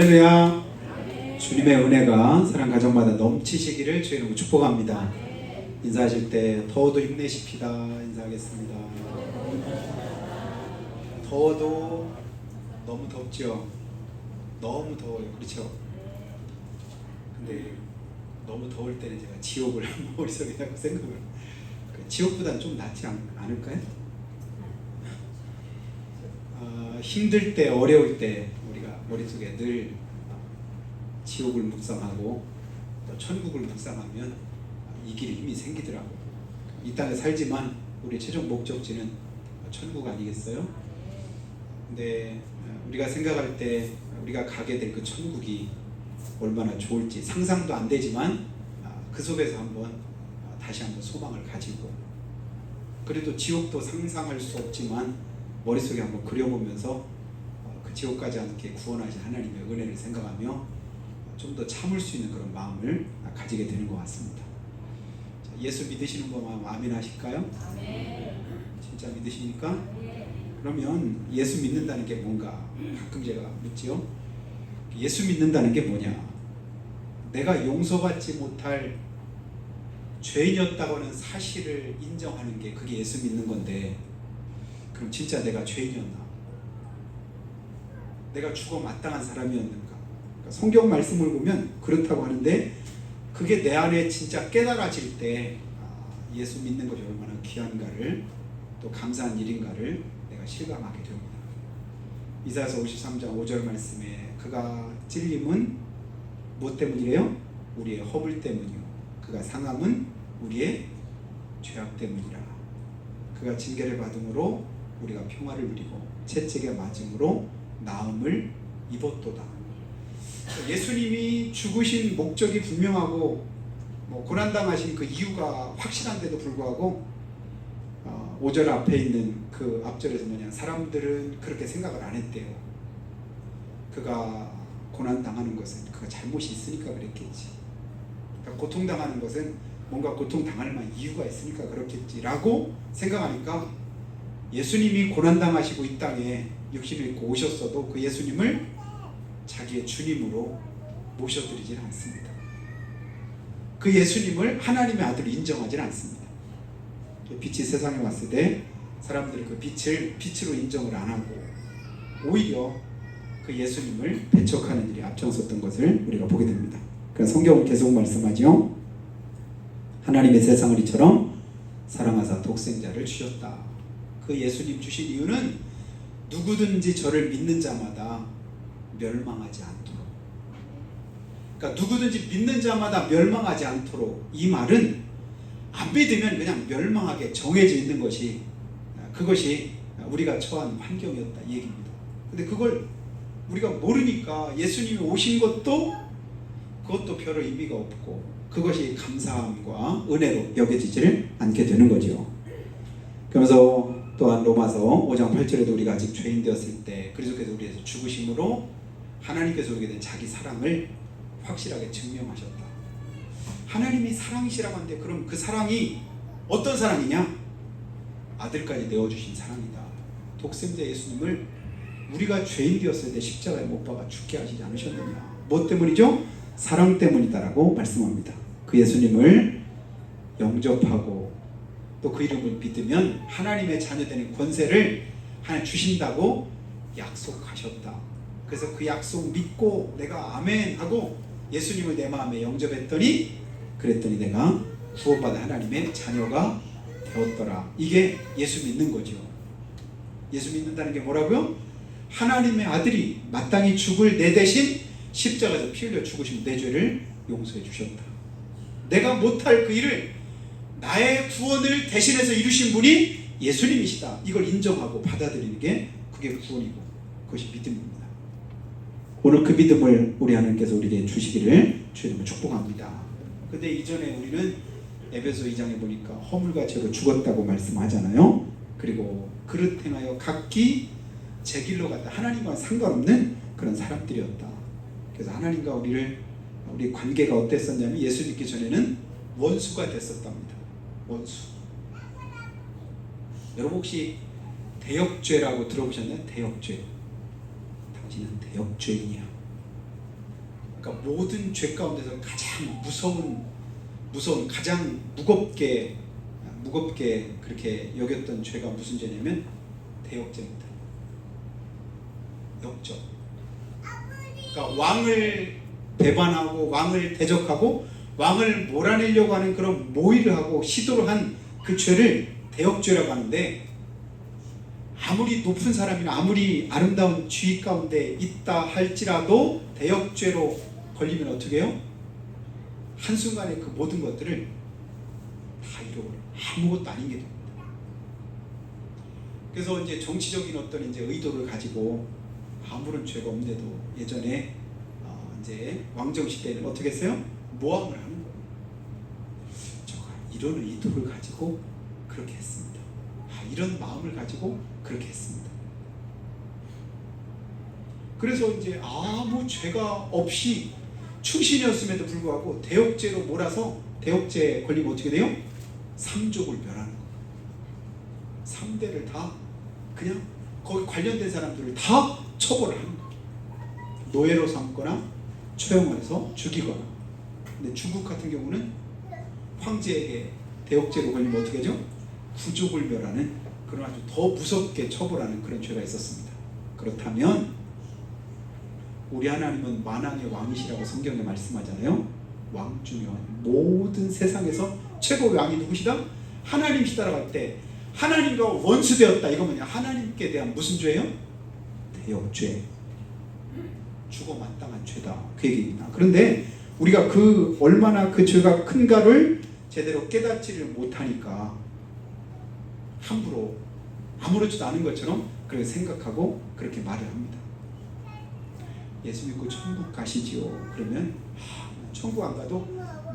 할렐루야. 주님의 은혜가 사랑 가정마다 넘치시기를 주의 이름으로 축복합니다. 인사하실 때 더워도 힘내십시다 인사하겠습니다. 더워도 너무 덥죠. 너무 더워요. 그렇죠? 근데 너무 더울 때는 제가 지옥을 머릿속에 자꾸 생각을, 지옥보다는 좀 낫지 않을까요? 힘들 때, 어려울 때 우리가 머릿속에 늘 지옥을 묵상하고 또 천국을 묵상하면 이길 힘이 생기더라고요. 이 땅에 살지만 우리 최종 목적지는 천국 아니겠어요? 근데 우리가 생각할 때 우리가 가게 될 그 천국이 얼마나 좋을지 상상도 안 되지만 그 속에서 한번 다시 한번 소망을 가지고, 그래도 지옥도 상상할 수 없지만 머릿속에 한번 그려보면서 그 지옥 가지 않게 구원하신 하나님의 은혜를 생각하며 좀 더 참을 수 있는 그런 마음을 가지게 되는 것 같습니다. 예수 믿으시는 분 아멘 하실까요? 아멘. 진짜 믿으십니까? 그러면 예수 믿는다는 게 뭔가 가끔 제가 묻지요. 예수 믿는다는 게 뭐냐? 내가 용서받지 못할 죄인이었다고 하는 사실을 인정하는 게 그게 예수 믿는 건데, 그럼 진짜 내가 죄인이었나? 내가 죽어 마땅한 사람이었는가? 그러니까 성경 말씀을 보면 그렇다고 하는데, 그게 내 안에 진짜 깨달아질 때 예수 믿는 것이 얼마나 귀한가를, 또 감사한 일인가를 내가 실감하게 됩니다. 이사야서 53장 5절 말씀에 그가 찔림은 무엇 때문이래요? 우리의 허물 때문이요, 그가 상함은 우리의 죄악 때문이라. 그가 징계를 받음으로 우리가 평화를 누리고 채찍에 맞음으로 나음을 입었도다. 예수님이 죽으신 목적이 분명하고 고난당하신 그 이유가 확실한데도 불구하고 5절 앞에 있는 그 앞절에서 뭐냐, 사람들은 그렇게 생각을 안 했대요. 그가 고난당하는 것은 그가 잘못이 있으니까 그랬겠지, 그러니까 고통당하는 것은 뭔가 고통당할 만한 이유가 있으니까 그렇겠지라고 생각하니까, 예수님이 고난당하시고 이 땅에 육신을 입고 오셨어도 그 예수님을 자기의 주님으로 모셔드리질 않습니다. 그 예수님을 하나님의 아들로 인정하지 않습니다. 빛이 세상에 왔을 때 사람들이 그 빛을 빛으로 인정을 안 하고 오히려 그 예수님을 배척하는 일이 앞장섰던 것을 우리가 보게 됩니다. 그래서 성경은 계속 말씀하죠. 하나님의 세상을 이처럼 사랑하사 독생자를 주셨다. 그 예수님 주신 이유는 누구든지 저를 믿는 자마다 멸망하지 않도록. 그러니까 누구든지 믿는 자마다 멸망하지 않도록. 이 말은 안 믿으면 그냥 멸망하게 정해져 있는 것이, 그것이 우리가 처한 환경이었다 이 얘기입니다. 근데 그걸 우리가 모르니까 예수님이 오신 것도 그것도 별로 의미가 없고 그것이 감사함과 은혜로 여겨지지를 않게 되는 거죠. 그러면서 또한 로마서 5장 8절에도 우리가 아직 죄인 되었을 때 그리스도께서 우리에서 죽으심으로 하나님께서 우리에게 된 자기 사랑을 확실하게 증명하셨다. 하나님이 사랑이시라고 하는데 그럼 그 사랑이 어떤 사랑이냐? 아들까지 내어주신 사랑이다. 독생자 예수님을 우리가 죄인 되었을 때 십자가에 못 박아 죽게 하시지 않으셨느냐? 뭐 때문이죠? 사랑 때문이다라고 말씀합니다. 그 예수님을 영접하고 또 그 이름을 믿으면 하나님의 자녀되는 권세를 하나님 주신다고 약속하셨다. 그래서 그 약속 믿고 내가 아멘 하고 예수님을 내 마음에 영접했더니, 그랬더니 내가 구원받은 하나님의 자녀가 되었더라. 이게 예수 믿는 거죠. 예수 믿는다는 게 뭐라고요? 하나님의 아들이 마땅히 죽을 내 대신 십자가에서 피 흘려 죽으시면 내 죄를 용서해 주셨다. 내가 못할 그 일을 나의 구원을 대신해서 이루신 분이 예수님이시다. 이걸 인정하고 받아들이는 게 그게 구원이고 그것이 믿음입니다. 오늘 그 믿음을 우리 하나님께서 우리에게 주시기를 주님을 축복합니다. 근데 이전에 우리는 에베소 2장에 보니까 허물과 죄로 죽었다고 말씀하잖아요. 그리고 그릇 행하여 각기 제 길로 갔다. 하나님과 상관없는 그런 사람들이었다. 그래서 하나님과 우리 관계가 어땠었냐면 예수 믿기 전에는 원수가 됐었답니다. 원수. 여러분 혹시 대역죄라고 들어보셨나요? 대역죄. 당신은 대역죄인이야. 그러니까 모든 죄 가운데서 가장 무서운 가장 무겁게 그렇게 여겼던 죄가 무슨 죄냐면 대역죄입니다. 역적. 그러니까 왕을 배반하고 왕을 대적하고 왕을 몰아내려고 하는 그런 모의를 하고 시도를 한 그 죄를 대역죄라고 하는데, 아무리 높은 사람이나 아무리 아름다운 지위 가운데 있다 할지라도 대역죄로 걸리면 어떻게 해요? 한순간에 그 모든 것들을 다 잃어버려요. 아무것도 아닌 게 됩니다. 그래서 이제 정치적인 어떤 이제 의도를 가지고 아무런 죄가 없는데도 예전에 이제 왕정 시대에는 어떻게 했어요? 모함을 하는 거예요. 저가 이런 의도를 가지고 그렇게 했습니다. 이런 마음을 가지고 그렇게 했습니다. 그래서 이제 아무 죄가 없이 충신이었음에도 불구하고 대역죄로 몰아서 대역죄 걸리면 어떻게 돼요? 3족을 멸하는 거예요. 3대를 다 그냥 거기 관련된 사람들을 다 처벌하는 거예요. 노예로 삼거나 처형해서 죽이거나. 근데 중국 같은 경우는 황제에게 대역죄로 걸리면 어떻게 하죠? 부족을 멸하는 그런 아주 더 무섭게 처벌하는 그런 죄가 있었습니다. 그렇다면 우리 하나님은 만왕의 왕이시라고 성경에 말씀하잖아요. 왕 중에 모든 세상에서 최고의 왕이 누구시다? 하나님이시다라고 할 때 하나님과 원수되었다. 이거 뭐냐? 하나님께 대한 무슨 죄예요? 대역죄. 죽어 마땅한 죄다. 그 얘기입니다. 그런데 우리가 그 얼마나 그 죄가 큰가를 제대로 깨닫지를 못하니까 함부로 아무렇지도 않은 것처럼 그렇게 생각하고 그렇게 말을 합니다. 예수 믿고 천국 가시지요. 그러면 천국 안 가도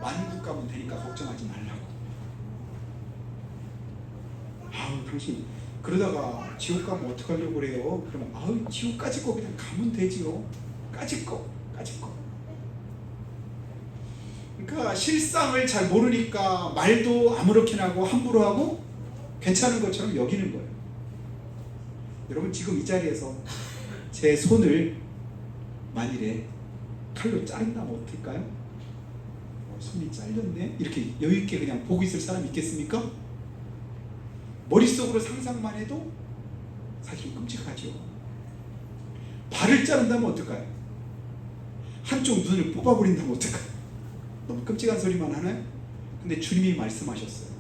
만국 가면 되니까 걱정하지 말라고. 당신 그러다가 지옥 가면 어떡하려고 그래요? 그러면 지옥 까짓 거 그냥 가면 되지요. 까짓 거. 그러니까 실상을 잘 모르니까 말도 아무렇게나 하고 함부로 하고 괜찮은 것처럼 여기는 거예요. 여러분 지금 이 자리에서 제 손을 만일에 칼로 자른다면 어떨까요? 손이 잘렸네? 이렇게 여유있게 그냥 보고 있을 사람 있겠습니까? 머릿속으로 상상만 해도 사실 끔찍하죠. 발을 자른다면 어떨까요? 한쪽 눈을 뽑아버린다면 어떨까요? 너무 끔찍한 소리만 하나요? 근데 주님이 말씀하셨어요.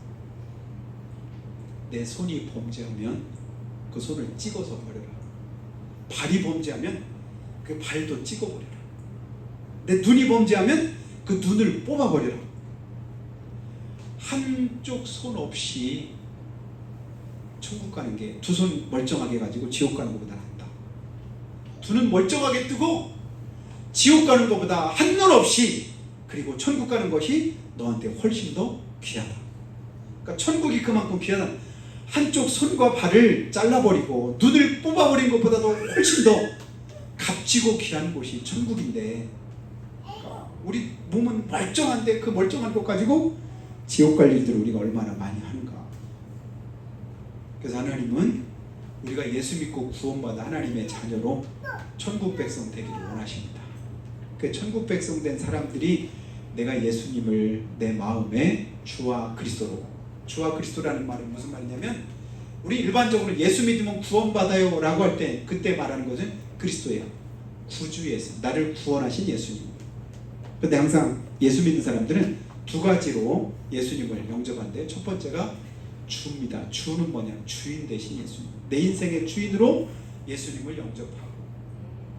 내 손이 범죄하면 그 손을 찍어서 버려라. 발이 범죄하면 그 발도 찍어버려라. 내 눈이 범죄하면 그 눈을 뽑아버려라. 한쪽 손 없이 천국 가는 게 두 손 멀쩡하게 가지고 지옥 가는 것보다 낫다. 두 눈 멀쩡하게 뜨고 지옥 가는 것보다 한 눈 없이 그리고 천국 가는 것이 너한테 훨씬 더 귀하다. 그러니까 천국이 그만큼 귀하다. 한쪽 손과 발을 잘라버리고 눈을 뽑아버린 것보다도 훨씬 더 값지고 귀한 곳이 천국인데, 그러니까 우리 몸은 멀쩡한데 그 멀쩡한 것 가지고 지옥 갈 일들을 우리가 얼마나 많이 하는가. 그래서 하나님은 우리가 예수 믿고 구원받아 하나님의 자녀로 천국 백성 되기를 원하십니다. 그 천국 백성 된 사람들이 내가 예수님을 내 마음에 주와 그리스도로, 주와 그리스도라는 말은 무슨 말이냐면 우리 일반적으로 예수 믿으면 구원받아요 라고 할 때 그때 말하는 것은 그리스도예요. 구주 예수, 나를 구원하신 예수님. 그런데 항상 예수 믿는 사람들은 두 가지로 예수님을 영접하는데, 첫 번째가 주입니다. 주는 뭐냐? 주인 대신 예수님. 내 인생의 주인으로 예수님을 영접하고,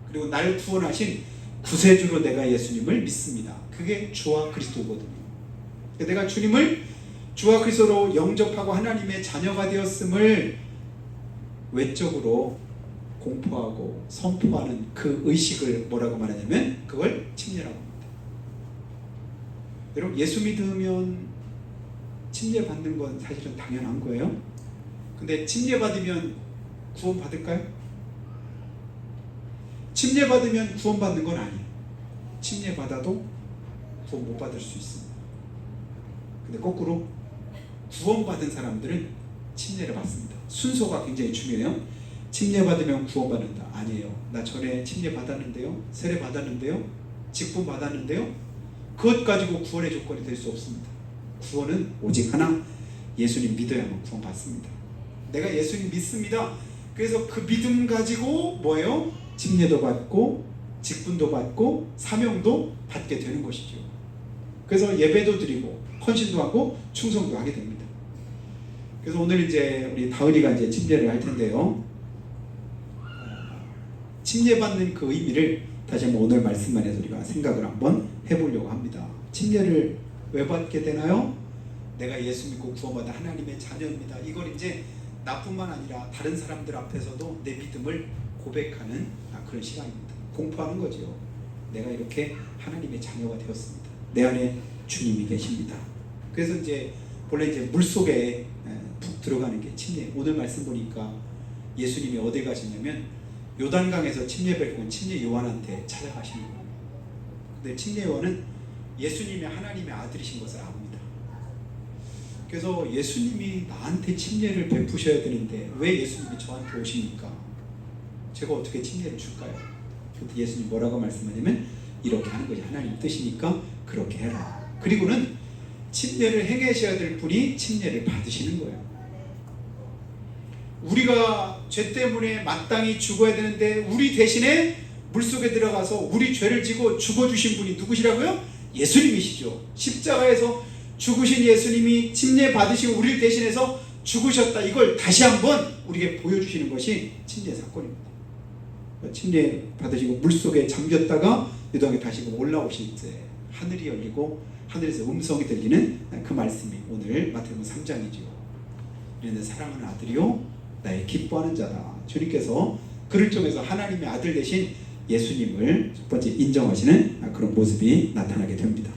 그리고 날 구원하신 구세주로 내가 예수님을 믿습니다. 그게 주와 그리스도거든요. 내가 주님을 주와 그리스도로 영접하고 하나님의 자녀가 되었음을 외적으로 공포하고 선포하는 그 의식을 뭐라고 말하냐면 그걸 침례라고 합니다. 여러분 예수 믿으면 침례 받는 건 사실은 당연한 거예요. 근데 침례 받으면 구원 받을까요? 침례 받으면 구원 받는 건 아니에요. 침례 받아도 구원 못 받을 수 있습니다. 근데 거꾸로 구원 받은 사람들은 침례를 받습니다. 순서가 굉장히 중요해요. 침례 받으면 구원 받는다. 아니에요. 나 전에 침례 받았는데요. 세례 받았는데요. 직분 받았는데요. 그것 가지고 구원의 조건이 될 수 없습니다. 구원은 오직 하나, 예수님 믿어야만 구원 받습니다. 내가 예수님 믿습니다. 그래서 그 믿음 가지고 뭐예요? 침례도 받고 직분도 받고 사명도 받게 되는 것이죠. 그래서 예배도 드리고 헌신도 하고 충성도 하게 됩니다. 그래서 오늘 이제 우리 다은이가 이제 침례를 할 텐데요. 침례받는 그 의미를 다시 한번 오늘 말씀만 해서 우리가 생각을 한번 해보려고 합니다. 침례를 왜 받게 되나요? 내가 예수 믿고 구원받은 하나님의 자녀입니다. 이걸 이제 나뿐만 아니라 다른 사람들 앞에서도 내 믿음을 고백하는 그런 시간입니다. 공포하는 거죠. 내가 이렇게 하나님의 자녀가 되었습니다. 내 안에 주님이 계십니다. 그래서 이제 본래 이제 물 속에 푹 들어가는 게 침례. 오늘 말씀 보니까 예수님이 어디 가시냐면 요단강에서 침례 뱉고 침례 요한한테 찾아가시는 거예요. 근데 침례 요한은 예수님이 하나님의 아들이신 것을 압니다. 그래서 예수님이 나한테 침례를 베푸셔야 되는데 왜 예수님이 저한테 오십니까? 제가 어떻게 침례를 줄까요? 그때 예수님 뭐라고 말씀하냐면 이렇게 하는 것이 하나님 뜻이니까 그렇게 해라. 그리고는 침례를 행하셔야 될 분이 침례를 받으시는 거예요. 우리가 죄 때문에 마땅히 죽어야 되는데 우리 대신에 물속에 들어가서 우리 죄를 지고 죽어주신 분이 누구시라고요? 예수님이시죠. 십자가에서 죽으신 예수님이 침례 받으시고 우리를 대신해서 죽으셨다. 이걸 다시 한번 우리에게 보여주시는 것이 침례 사건입니다. 침례 받으시고 물속에 잠겼다가 유동에 다시 올라오실 때 하늘이 열리고 하늘에서 음성이 들리는 그 말씀이 오늘 마태복음 3장이죠. 이는 사랑하는 아들이요 나의 기뻐하는 자다. 주님께서 그를 통해서 하나님의 아들 되신 예수님을 첫 번째 인정하시는 그런 모습이 나타나게 됩니다.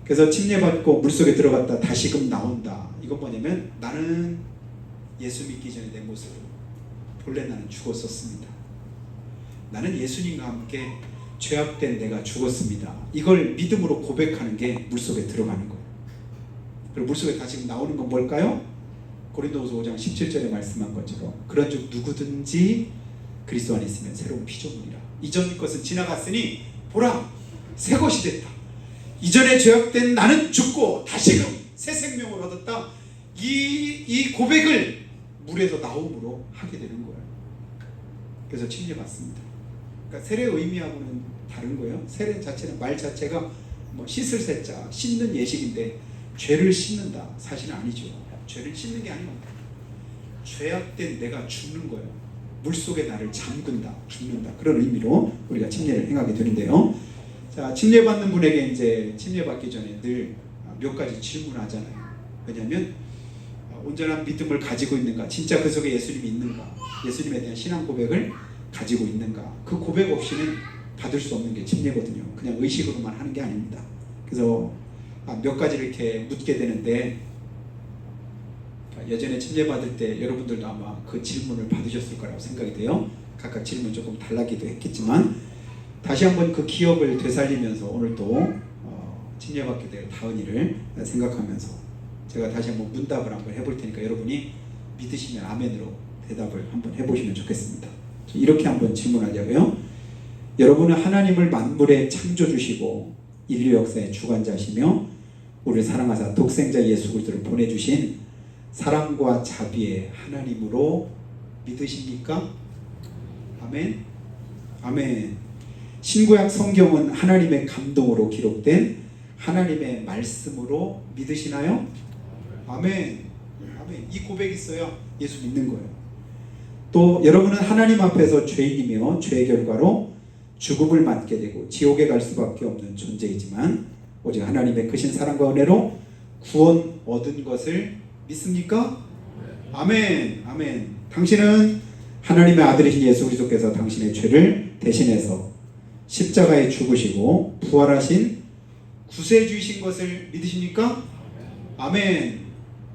그래서 침례받고 물속에 들어갔다 다시금 나온다. 이건 뭐냐면 나는 예수 믿기 전에 내 모습으로 본래 나는 죽었었습니다. 나는 예수님과 함께 죄악된 내가 죽었습니다. 이걸 믿음으로 고백하는 게 물속에 들어가는 거예요. 그리고 물속에 다시 나오는 건 뭘까요? 고린도후서 5장 17절에 말씀한 것처럼 그런즉 누구든지 그리스도 안에 있으면 새로운 피조물이라. 이전 것은 지나갔으니 보라 새 것이 됐다. 이전에 죄악된 나는 죽고 다시금 새 생명을 얻었다. 이 고백을 물에서 나옴으로 하게 되는 거예요. 그래서 침례받습니다. 그러니까 세례의 의미하고는 다른 거예요. 세례 자체는 말 자체가 뭐 씻을 새자 씻는 예식인데 죄를 씻는다 사실은 아니죠. 죄를 씻는 게 아니고 죄악된 내가 죽는 거예요. 물속에 나를 잠근다, 죽는다. 그런 의미로 우리가 침례를 행하게 되는데요. 자, 침례 받는 분에게 이제 침례 받기 전에 늘 몇 가지 질문하잖아요. 왜냐하면 온전한 믿음을 가지고 있는가, 진짜 그 속에 예수님이 있는가, 예수님에 대한 신앙 고백을 가지고 있는가. 그 고백 없이는 받을 수 없는 게 침례거든요. 그냥 의식으로만 하는 게 아닙니다. 그래서 몇 가지를 이렇게 묻게 되는데 예전에 침례 받을 때 여러분들도 아마 그 질문을 받으셨을 거라고 생각이 돼요. 각각 질문 조금 달라기도 했겠지만 다시 한번 그 기억을 되살리면서 오늘 또 침례 받게 될 다은이를 생각하면서 제가 다시 한번 문답을 한번 해볼 테니까 여러분이 믿으시면 아멘으로 대답을 한번 해보시면 좋겠습니다. 이렇게 한번 질문하자고요. 여러분은 하나님을 만물에 창조주시고 인류 역사의 주관자시며 우리를 사랑하사 독생자 예수 그리스도를 보내주신 사랑과 자비의 하나님으로 믿으십니까? 아멘. 아멘. 신구약 성경은 하나님의 감동으로 기록된 하나님의 말씀으로 믿으시나요? 아멘. 아멘. 이 고백이 있어야 예수 믿는 거예요. 또 여러분은 하나님 앞에서 죄인이며 죄의 결과로 죽음을 맞게 되고 지옥에 갈 수밖에 없는 존재이지만 오직 하나님의 크신 사랑과 은혜로 구원 얻은 것을 믿습니까? 아멘. 아멘. 당신은 하나님의 아들이신 예수 그리스도께서 당신의 죄를 대신해서 십자가에 죽으시고 부활하신 구세주이신 것을 믿으십니까? 아멘.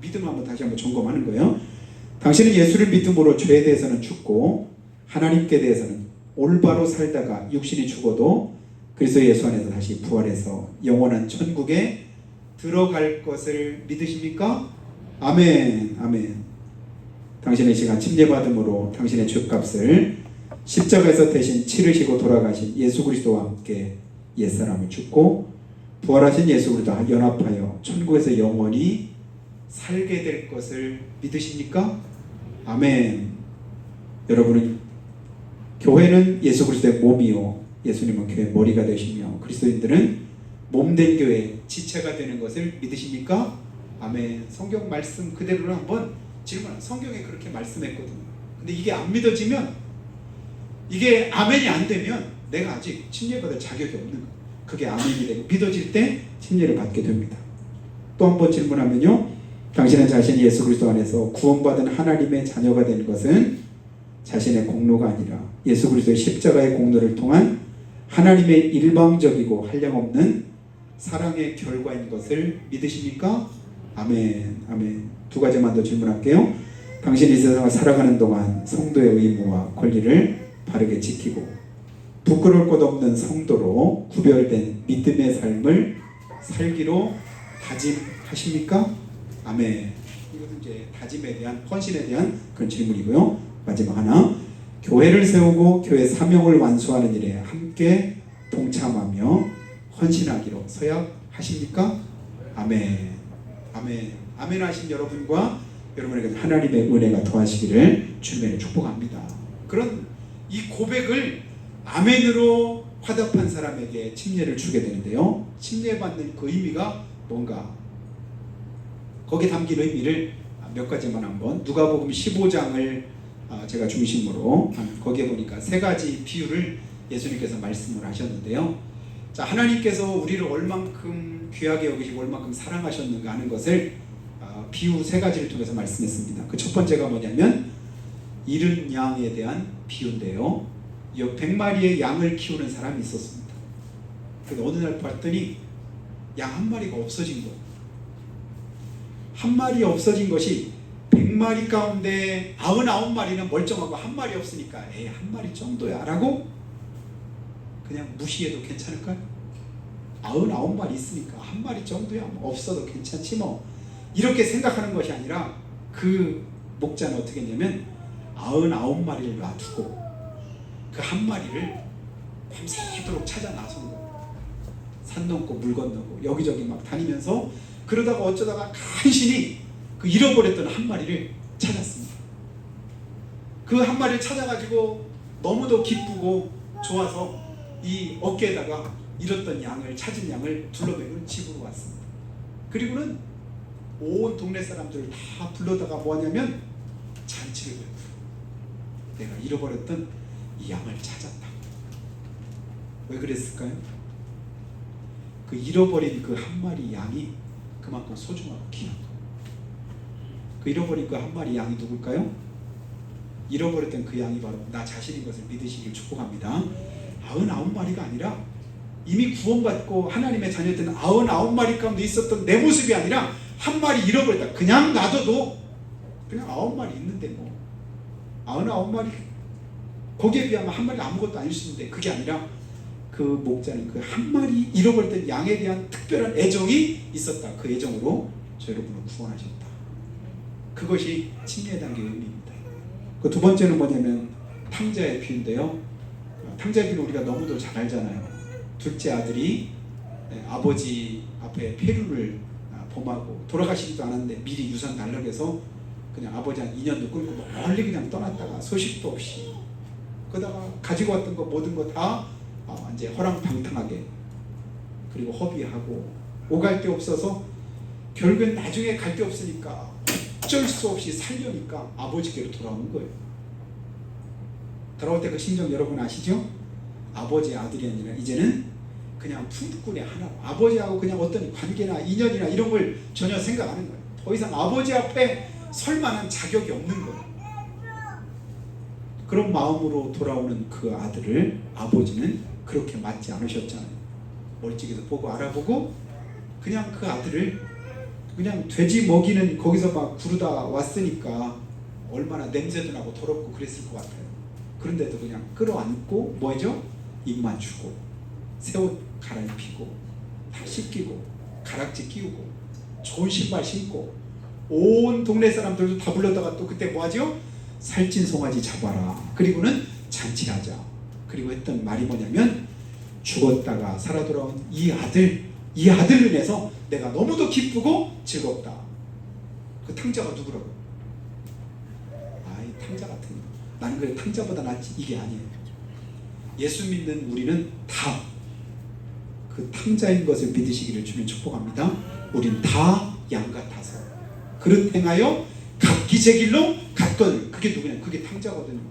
믿음을 한번 다시 한번 점검하는 거예요. 당신은 예수를 믿음으로 죄에 대해서는 죽고 하나님께 대해서는 올바로 살다가 육신이 죽어도 그리스도 예수 안에서 다시 부활해서 영원한 천국에 들어갈 것을 믿으십니까? 아멘. 아멘. 당신의 시간 침례받음으로 당신의 죄값을 십자가에서 대신 치르시고 돌아가신 예수 그리스도와 함께 옛사람을 죽고 부활하신 예수 그리스도와 연합하여 천국에서 영원히 살게 될 것을 믿으십니까? 아멘. 여러분은 교회는 예수 그리스도의 몸이요 예수님은 교회의 머리가 되시며 그리스도인들은 몸된 교회 지체가 되는 것을 믿으십니까? 아멘. 성경 말씀 그대로를 한번 질문하세요. 성경에 그렇게 말씀했거든요. 근데 이게 안 믿어지면, 이게 아멘이 안 되면 내가 아직 침례받을 자격이 없는 거예요. 그게 아멘이 되고 믿어질 때 침례를 받게 됩니다. 또 한 번 질문하면요, 당신은 자신이 예수 그리스도 안에서 구원받은 하나님의 자녀가 되는 것은 자신의 공로가 아니라 예수 그리스도의 십자가의 공로를 통한 하나님의 일방적이고 한량없는 사랑의 결과인 것을 믿으십니까? 아멘. 아멘. 두 가지만 더 질문할게요. 당신이 이 세상을 살아가는 동안 성도의 의무와 권리를 바르게 지키고 부끄러울 것 없는 성도로 구별된 믿음의 삶을 살기로 다짐하십니까? 아멘. 이것은 이제 다짐에 대한, 헌신에 대한 그런 질문이고요. 마지막 하나, 교회를 세우고 교회 사명을 완수하는 일에 함께 동참하며 헌신하기로 서약하십니까? 아멘. 아멘. 아멘 하신 여러분과 여러분에게 하나님의 은혜가 더하시기를 주님의 축복합니다. 그런 이 고백을 아멘으로 화답한 사람에게 침례를 주게 되는데요, 침례받는 그 의미가 뭔가, 거기에 담긴 의미를 몇 가지만 한번, 누가복음 15장을 제가 중심으로 거기에 보니까 세 가지 비유를 예수님께서 말씀을 하셨는데요. 자, 하나님께서 우리를 얼만큼 귀하게 여기시고 얼만큼 사랑하셨는가 하는 것을 비유 세 가지를 통해서 말씀했습니다. 그 첫 번째가 뭐냐면 잃은 양에 대한 비유인데요, 100마리의 양을 키우는 사람이 있었습니다. 그래서 어느 날 봤더니 양 한 마리가 없어진 거예요. 한 마리 없어진 것이 100마리 가운데 99마리는 멀쩡하고 한 마리 없으니까 한 마리 정도야 라고 그냥 무시해도 괜찮을까요? 99마리 있으니까 한 마리 정도야, 뭐 없어도 괜찮지 뭐, 이렇게 생각하는 것이 아니라 그 목자는 어떻게 했냐면 99마리를 놔두고 그 한 마리를 밤새도록 찾아 나서는 거예요. 산 넘고 물 건너고 여기저기 막 다니면서, 그러다가 어쩌다가 간신히 그 잃어버렸던 한 마리를 찾았습니다. 그 한 마리를 찾아가지고 너무도 기쁘고 좋아서 이 어깨에다가 잃었던 양을, 찾은 양을 둘러매고 집으로 왔습니다. 그리고는 온 동네 사람들을 다 불러다가 뭐하냐면 잔치를 베풀어. 내가 잃어버렸던 이 양을 찾았다. 왜 그랬을까요? 그 잃어버린 그 한 마리 양이 그만큼 소중하고 귀한 거예요. 그 잃어버린 그 한 마리 양이 누굴까요? 잃어버렸던 그 양이 바로 나 자신인 것을 믿으시길 축복합니다. 99마리가 아니라 이미 구원받고 하나님의 자녀였던 99마리 가운데 있었던 내 모습이 아니라 한 마리 잃어버렸다. 그냥 놔둬도 그냥 9마리 있는데 뭐 99마리, 거기에 비하면 한 마리가 아무것도 아닐 수 있는데, 그게 아니라 그 목자는 그 한 마리 잃어버렸던 양에 대한 특별한 애정이 있었다. 그 애정으로 저 여러분을 구원하셨다. 그것이 침례의 단계의 의미입니다. 그 두 번째는 뭐냐면 탕자의 비유인데요, 탕자의 비유는 우리가 너무도 잘 알잖아요. 둘째 아들이 아버지 앞에 폐류를 범하고 돌아가시지도 않았는데 미리 유산 달라고 해서 그냥 아버지 한 2년도 끌고 멀리 그냥 떠났다가 소식도 없이, 그러다가 가지고 왔던 거 모든 거 다 이제 허랑방탕하게, 그리고 허비하고 오갈 데 없어서 결국엔 나중에 갈 데 없으니까 어쩔 수 없이 살려니까 아버지께로 돌아오는 거예요. 돌아올 때 그 심정 여러분 아시죠? 아버지의 아들이 아니라 이제는 그냥 품꾼의 하나, 아버지하고 그냥 어떤 관계나 인연이나 이런 걸 전혀 생각 안 하는 거예요. 더 이상 아버지 앞에 설 만한 자격이 없는 거예요. 그런 마음으로 돌아오는 그 아들을 아버지는 그렇게 맞지 않으셨잖아요. 멀찍이도 보고 알아보고 그냥 그 아들을 그냥 돼지 먹이는 거기서 막 구르다 왔으니까 얼마나 냄새도 나고 더럽고 그랬을 것 같아요. 그런데도 그냥 끌어안고 뭐죠? 입만 주고 새 옷 갈아입히고 다 씻기고 가락지 끼우고 좋은 신발 신고 온 동네 사람들도 다 불러다가 또 그때 뭐하죠? 살찐 송아지 잡아라. 그리고는 잔치하자. 그리고 했던 말이 뭐냐면 죽었다가 살아 돌아온 이 아들로 인해서 내가 너무도 기쁘고 즐겁다. 그 탕자가 누구라고? 이 탕자 같은 거. 나는 그래 탕자보다 낫지. 이게 아니에요. 예수 믿는 우리는 다 그 탕자인 것을 믿으시기를 주면 축복합니다. 우린 다 양 같아서 그릇 행하여 각기 제 길로 갔거든. 그게 누구냐? 그게 탕자거든요.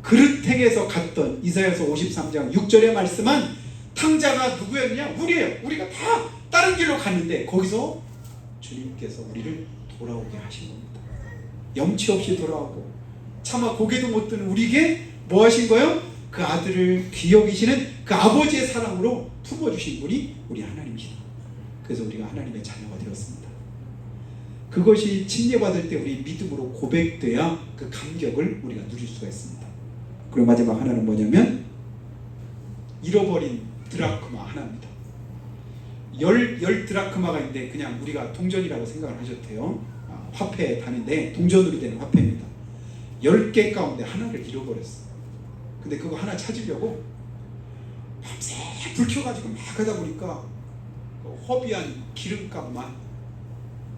그릇 행해서 갔던 이사야서 53장 6절에 말씀한 탕자가 누구였냐? 우리예요. 우리가 다 다른 길로 갔는데 거기서 주님께서 우리를 돌아오게 하신 겁니다. 염치 없이 돌아오고 차마 고개도 못 드는 우리에게 뭐 하신 거예요? 그 아들을 귀히 여기시는 그 아버지의 사랑으로 품어주신 분이 우리 하나님이시다. 그래서 우리가 하나님의 자녀가 되었습니다. 그것이 칭례받을 때 우리 믿음으로 고백돼야 그 감격을 우리가 누릴 수가 있습니다. 그리고 마지막 하나는 뭐냐면 잃어버린 드라크마 하나입니다. 열 드라크마가 있는데 그냥 우리가 동전이라고 생각을 하셔도 돼요. 화폐 단위인데 동전으로 되는 화폐입니다. 10개 가운데 하나를 잃어버렸어요. 근데 그거 하나 찾으려고 밤새 불 켜가지고 막 하다 보니까 허비한 기름값만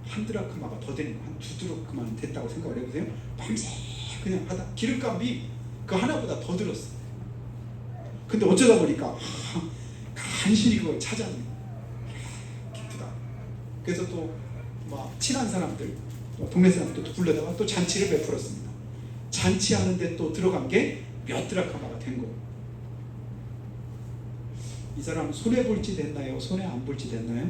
한 드라크마가 더 되는 거, 한 2드라크마는 됐다고 생각을 해보세요. 밤새 그냥 하다 기름값이 그 하나보다 더 들었어요. 근데 어쩌다 보니까 간신히 그걸 찾아내. 기쁘다. 그래서 또 막 친한 사람들, 동네 사람들도 불러다가 또 잔치를 베풀었습니다. 잔치하는데 또 들어간 게 몇 드라크마가 된 거예요. 이 사람 손해 볼지 됐나요? 손해 안 볼지 됐나요?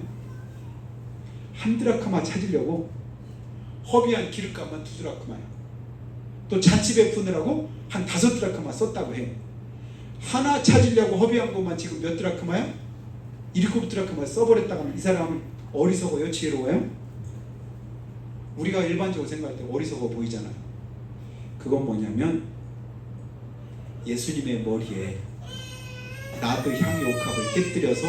한 드라크마 찾으려고 허비한 기름값만 2드라크마야. 또 잔치 베푸느라고 한 5드라크마 썼다고 해요. 하나 찾으려고 허비한 것만 지금 몇 드라크마야? 7드라크마 써버렸다고 하면 이 사람은 어리석어요? 지혜로워요? 우리가 일반적으로 생각할 때 어리석어 보이잖아요. 그건 뭐냐면 예수님의 머리에 나도 향유 옥합을 깨뜨려서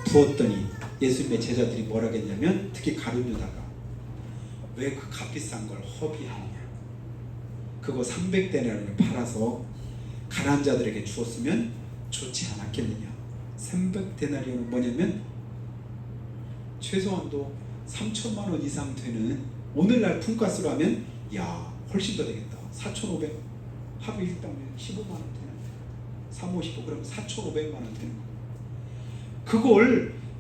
부었더니 예수님의 제자들이 뭐라 했냐면 특히 가룟 유다가 왜 그 값비싼 걸 허비하느냐. 그거 300데나리온을 팔아서 가난한 자들에게 주었으면 좋지 않았겠느냐. 300데나리온은 뭐냐면 최소한도 3천만 원 이상 되는 오늘날 품값으로 하면 야 훨씬 더 되겠다. 4,500 하루 일당에 15만 원 되는 3, 55 그럼 4,500만 원 되는 거.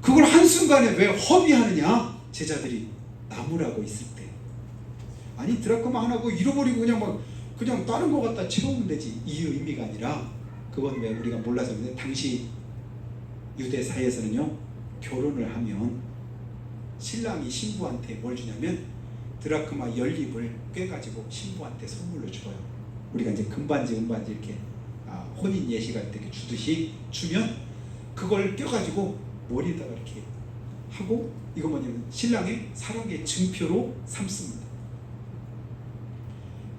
그걸 한순간에 왜 허비하느냐? 제자들이 나무라고 있을 때. 아니 드라크마 하나고 잃어버리고 그냥 다른 거 갖다 채우면 되지. 이 의미가 아니라 그건 왜 우리가 몰라서 그런데 당시 유대 사이에서는요 결혼을 하면 신랑이 신부한테 뭘 주냐면 드라크마 10립을 꿰가지고 신부한테 선물로 줘요. 우리가 이제 금반지 은반지 이렇게 혼인 예식할 때 주듯이 주면 그걸 껴가지고 머리에다가 이렇게 하고 이거 뭐냐면 신랑의 사랑의 증표로 삼습니다.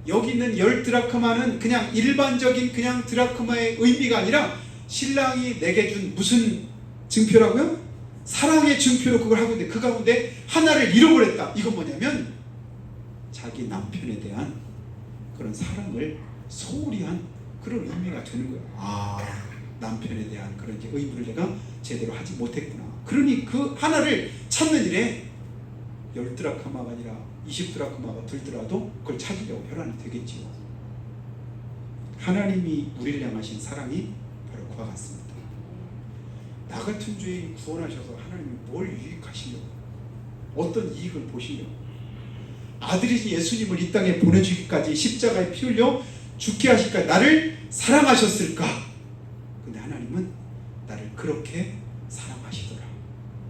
여기 있는 10드라크마는 그냥 일반적인 그냥 드라크마의 의미가 아니라 신랑이 내게 준 무슨 증표라고요? 사랑의 증표로 그걸 하고 있는데 그 가운데 하나를 잃어버렸다. 이건 뭐냐면 자기 남편에 대한 그런 사랑을 소홀히 한 그런 의미가 되는 거예요. 남편에 대한 그런 이제 의무를 내가 제대로 하지 못했구나. 그러니 그 하나를 찾는 일에 10드라크마가 아니라 20드라크마가 들더라도 그걸 찾으려고 혈안이 되겠지요. 하나님이 우리를 향하신 사랑이 바로 그와 같습니다. 나 같은 죄인 구원하셔서 하나님이 뭘 유익하시려고, 어떤 이익을 보시려고, 아들이신 예수님을 이 땅에 보내주기까지 십자가에 피 흘려 죽게 하실까 나를 사랑하셨을까? 근데 하나님은 나를 그렇게 사랑하시더라.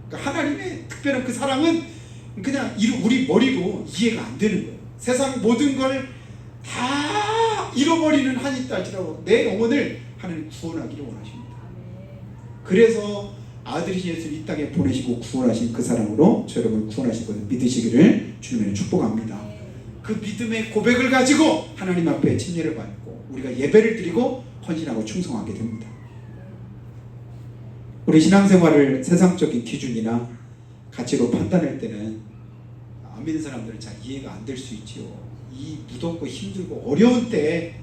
그러니까 하나님의 특별한 그 사랑은 그냥 우리 머리로 이해가 안 되는 거예요. 세상 모든 걸 다 잃어버리는 한이 딸지라도 내 영혼을 하나님 구원하기를 원하십니다. 그래서 아들이신 예수를 이 땅에 보내시고 구원하신 그 사랑으로 저 여러분을 구원하신 것을 믿으시기를 주님의 축복합니다. 그 믿음의 고백을 가지고 하나님 앞에 침례를 받고 우리가 예배를 드리고 헌신하고 충성하게 됩니다. 우리 신앙생활을 세상적인 기준이나 가치로 판단할 때는 안 믿는 사람들은 잘 이해가 안 될 수 있지요. 이 무덥고 힘들고 어려운 때에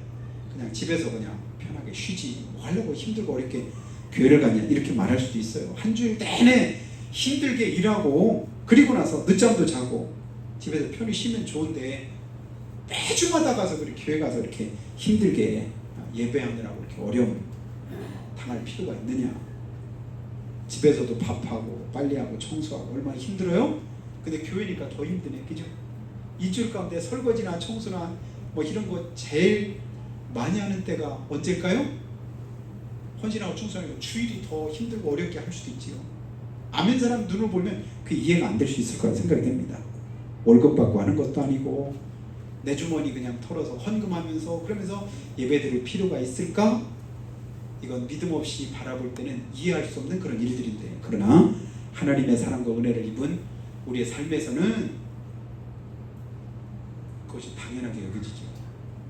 그냥 집에서 그냥 편하게 쉬지 뭐 하려고 힘들고 어렵게 교회를 가냐 이렇게 말할 수도 있어요. 한 주일 내내 힘들게 일하고 그리고 나서 늦잠도 자고 집에서 편히 쉬면 좋은데 매주마다 가서 그렇게 교회 가서 이렇게 힘들게 예배하느라고 이렇게 어려움 당할 필요가 있느냐. 집에서도 밥하고 빨리하고 청소하고 얼마나 힘들어요? 근데 교회니까 더 힘드네, 그죠? 일주일 가운데 설거지나 청소나 뭐 이런 거 제일 많이 하는 때가 언제일까요? 헌신하고 청소하는 거 주일이 더 힘들고 어렵게 할 수도 있지요. 아멘 사람 눈을 보면 그 이해가 안 될 수 있을 거라 생각이 됩니다. 월급 받고 하는 것도 아니고 내 주머니 그냥 털어서 헌금하면서 그러면서 예배 드릴 필요가 있을까? 이건 믿음 없이 바라볼 때는 이해할 수 없는 그런 일들인데, 그러나 하나님의 사랑과 은혜를 입은 우리의 삶에서는 그것이 당연하게 여겨지죠.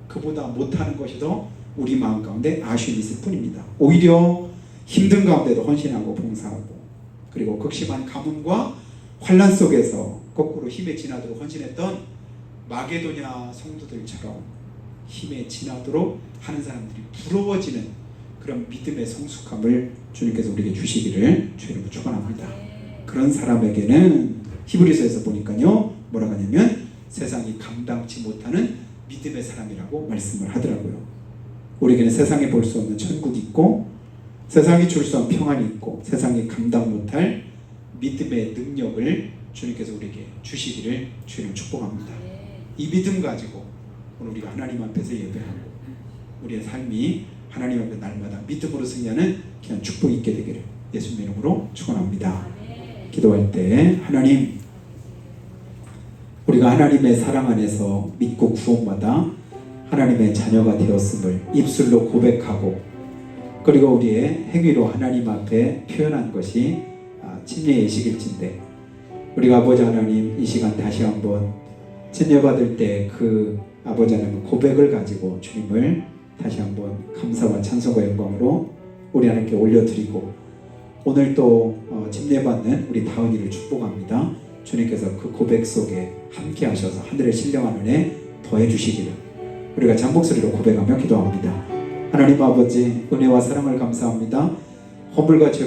그보다 못하는 것이 더 우리 마음 가운데 아쉬움이 있을 뿐입니다. 오히려 힘든 가운데도 헌신하고 봉사하고 그리고 극심한 가뭄과 환난 속에서 거꾸로 힘에 지나도록 헌신했던 마게도냐 성도들처럼 힘에 지나도록 하는 사람들이 부러워지는 그런 믿음의 성숙함을 주님께서 우리에게 주시기를 주님으로 축원합니다. 그런 사람에게는 히브리서에서 보니까요 뭐라고 하냐면 세상이 감당치 못하는 믿음의 사람이라고 말씀을 하더라고요. 우리에게는 세상에 볼 수 없는 천국이 있고 세상이 줄 수 없는 평안이 있고 세상이 감당 못할 믿음의 능력을 주님께서 우리에게 주시기를 주님 축복합니다. 이 믿음 가지고 오늘 우리가 하나님 앞에서 예배하고 우리의 삶이 하나님 앞에 날마다 믿음으로 승리하는 귀한 축복이 있게 되기를 예수님 이름으로 축원합니다. 기도할 때 하나님, 우리가 하나님의 사랑 안에서 믿고 구원받아 하나님의 자녀가 되었음을 입술로 고백하고 그리고 우리의 행위로 하나님 앞에 표현한 것이 침례 예식일진데, 우리가 아버지 하나님 이 시간 다시 한번 침례받을 때 그 아버지 하나님 고백을 가지고 주님을 다시 한번 감사와 찬송과 영광으로 우리 하나님께 올려드리고 오늘 또 침례받는 우리 다은이를 축복합니다. 주님께서 그 고백 속에 함께 하셔서 하늘의 신령한 은혜 더해 주시기를 우리가 잔목소리로 고백하며 기도합니다. 하나님 아버지, 은혜와 사랑을 감사합니다. 허물과 죄